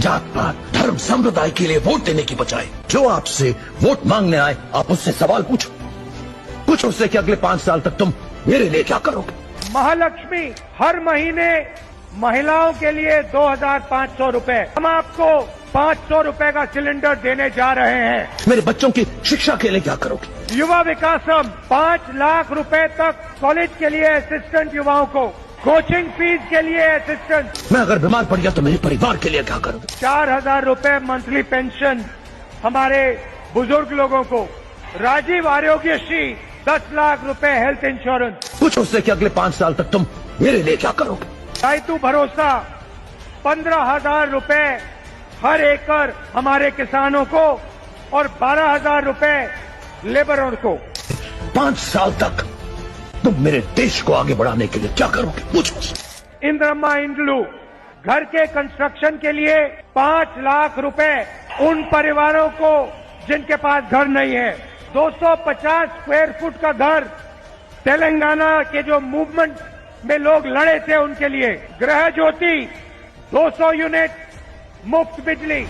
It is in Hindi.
जात पात धर्म संप्रदाय के लिए वोट देने की बजाय जो आपसे वोट मांगने आए आप उससे सवाल पूछो। पूछो उससे कि अगले 5 साल तक तुम मेरे लिए क्या करोगे। महालक्ष्मी हर महीने महिलाओं के लिए 2,500 रुपए, हम आपको 500 रुपए का सिलेंडर देने जा रहे हैं। मेरे बच्चों की शिक्षा के लिए क्या करोगे। युवा विकासम 5 लाख रुपए तक कॉलेज के लिए असिस्टेंट युवाओं को, कोचिंग फीस के लिए असिस्टेंट। मैं अगर बीमार पड़ गया तो मेरे परिवार के लिए क्या करोगे। 4,000 रुपए मंथली पेंशन हमारे बुजुर्ग लोगों को। राजीव आरोग्यश्री 10 लाख रुपए हेल्थ इंश्योरेंस। पूछो उससे कि अगले 5 साल तक तुम मेरे लिए क्या करोगे। रायतू भरोसा 15,000 रुपए हर एकड़ हमारे किसानों को और 12,000 रुपए लेबरों को। 5 साल तक तुम मेरे देश को आगे बढ़ाने के लिए क्या करोगे। पूछो। इंद्रम्मा इंड्लू घर के कंस्ट्रक्शन के लिए 5 लाख रुपए उन परिवारों को जिनके पास घर नहीं है। 250 स्क्वायर फुट का घर तेलंगाना के जो मूवमेंट में लोग लड़े थे उनके लिए। गृह ज्योति 200 यूनिट मुफ्त बिजली।